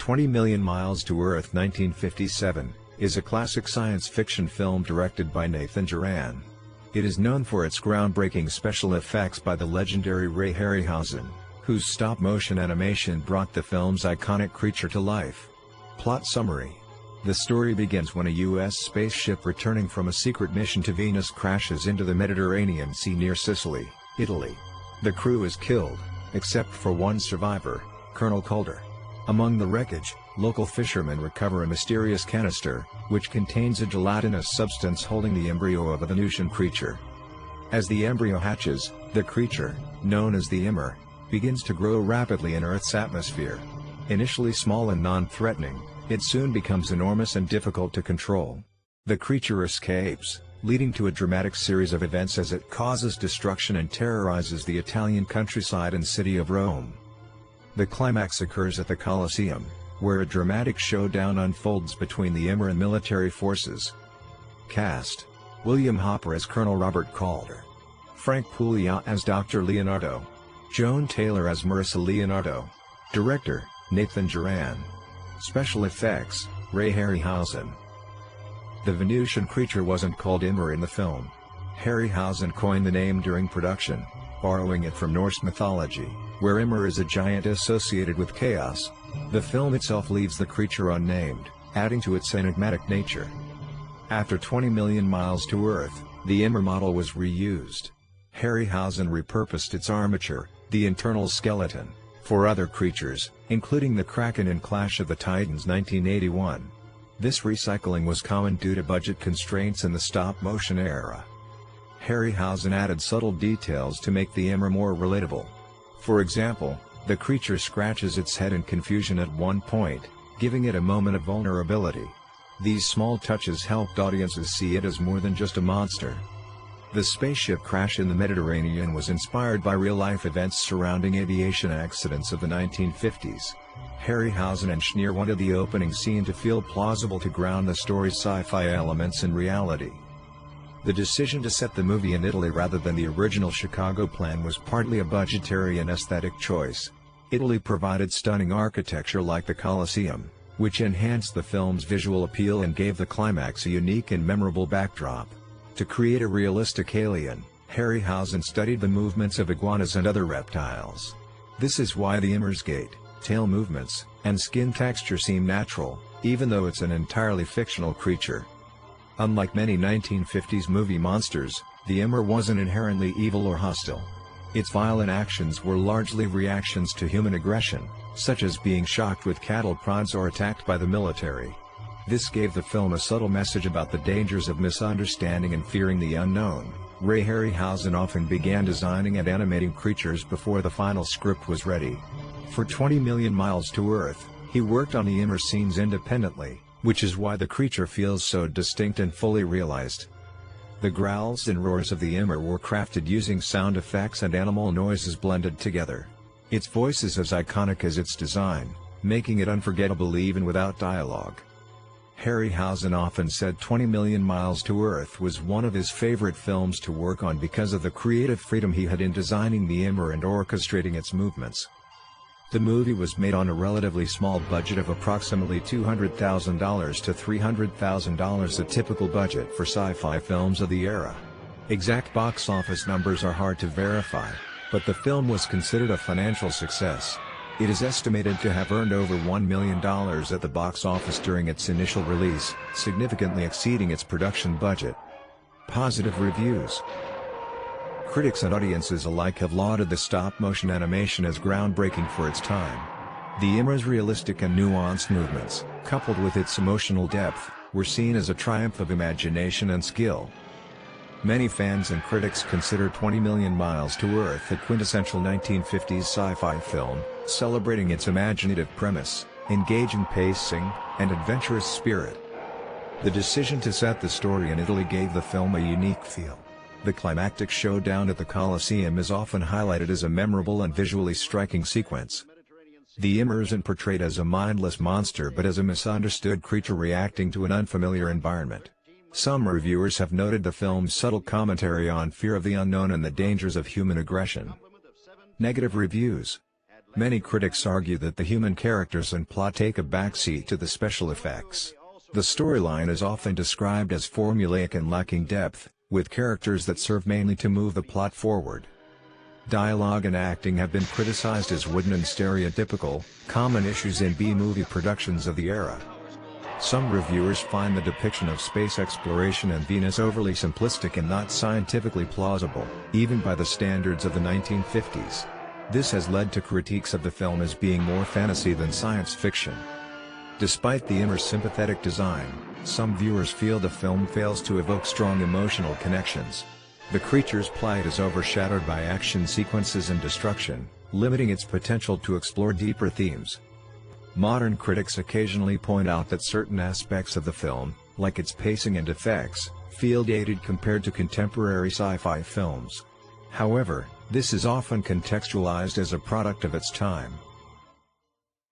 20 Million Miles to Earth 1957, is a classic science fiction film directed by Nathan Juran. It is known for its groundbreaking special effects by the legendary Ray Harryhausen, whose stop-motion animation brought the film's iconic creature to life. Plot summary. The story begins when a U.S. spaceship returning from a secret mission to Venus crashes into the Mediterranean Sea near Sicily, Italy. The crew is killed, except for one survivor, Colonel Calder. Among the wreckage, local fishermen recover a mysterious canister, which contains a gelatinous substance holding the embryo of a Venusian creature. As the embryo hatches, the creature, known as the Immer, begins to grow rapidly in Earth's atmosphere. Initially small and non-threatening, it soon becomes enormous and difficult to control. The creature escapes, leading to a dramatic series of events as it causes destruction and terrorizes the Italian countryside and city of Rome. The climax occurs at the Colosseum, where a dramatic showdown unfolds between the Immer and military forces. Cast: William Hopper as Colonel Robert Calder, Frank Puglia as Dr. Leonardo, Joan Taylor as Marissa Leonardo. Director: Nathan Juran. Special effects: Ray Harryhausen. The Venusian creature wasn't called Immer in the film. Harryhausen coined the name during production, borrowing it from Norse mythology, where Immer is a giant associated with chaos. The film itself leaves the creature unnamed, adding to its enigmatic nature. After 20 Million Miles to Earth, the Immer model was reused. Harryhausen repurposed its armature, the internal skeleton, for other creatures, including the Kraken in Clash of the Titans 1981. This recycling was common due to budget constraints in the stop-motion era. Harryhausen added subtle details to make the Immer more relatable. For example, the creature scratches its head in confusion at one point, giving it a moment of vulnerability. These small touches helped audiences see it as more than just a monster. The spaceship crash in the Mediterranean was inspired by real-life events surrounding aviation accidents of the 1950s. Harryhausen and Schneer wanted the opening scene to feel plausible to ground the story's sci-fi elements in reality. The decision to set the movie in Italy rather than the original Chicago plan was partly a budgetary and aesthetic choice. Italy provided stunning architecture like the Colosseum, which enhanced the film's visual appeal and gave the climax a unique and memorable backdrop. To create a realistic alien, Harryhausen studied the movements of iguanas and other reptiles. This is why the Immer's gait, tail movements, and skin texture seem natural, even though it's an entirely fictional creature. Unlike many 1950s movie monsters, the Immer wasn't inherently evil or hostile. Its violent actions were largely reactions to human aggression, such as being shocked with cattle prods or attacked by the military. This gave the film a subtle message about the dangers of misunderstanding and fearing the unknown. Ray Harryhausen often began designing and animating creatures before the final script was ready. For 20 Million Miles to Earth, he worked on the Immer scenes independently, which is why the creature feels so distinct and fully realized. The growls and roars of the Immer were crafted using sound effects and animal noises blended together. Its voice is as iconic as its design, making it unforgettable even without dialogue. Harryhausen often said 20 Million Miles to Earth was one of his favorite films to work on because of the creative freedom he had in designing the Immer and orchestrating its movements. The movie was made on a relatively small budget of approximately $200,000 to $300,000, a typical budget for sci-fi films of the era. Exact box office numbers are hard to verify, but the film was considered a financial success. It is estimated to have earned over $1 million at the box office during its initial release, significantly exceeding its production budget. Positive reviews. Critics and audiences alike have lauded the stop-motion animation as groundbreaking for its time. The Immer's realistic and nuanced movements, coupled with its emotional depth, were seen as a triumph of imagination and skill. Many fans and critics consider 20 Million Miles to Earth a quintessential 1950s sci-fi film, celebrating its imaginative premise, engaging pacing, and adventurous spirit. The decision to set the story in Italy gave the film a unique feel. The climactic showdown at the Colosseum is often highlighted as a memorable and visually striking sequence. The Immer isn't portrayed as a mindless monster but as a misunderstood creature reacting to an unfamiliar environment. Some reviewers have noted the film's subtle commentary on fear of the unknown and the dangers of human aggression. Negative reviews. Many critics argue that the human characters and plot take a backseat to the special effects. The storyline is often described as formulaic and lacking depth, with characters that serve mainly to move the plot forward. Dialogue and acting have been criticized as wooden and stereotypical, common issues in B-movie productions of the era. Some reviewers find the depiction of space exploration and Venus overly simplistic and not scientifically plausible, even by the standards of the 1950s. This has led to critiques of the film as being more fantasy than science fiction. Despite the inner sympathetic design, some viewers feel the film fails to evoke strong emotional connections. The creature's plight is overshadowed by action sequences and destruction, limiting its potential to explore deeper themes. Modern critics occasionally point out that certain aspects of the film, like its pacing and effects, feel dated compared to contemporary sci-fi films. However, this is often contextualized as a product of its time.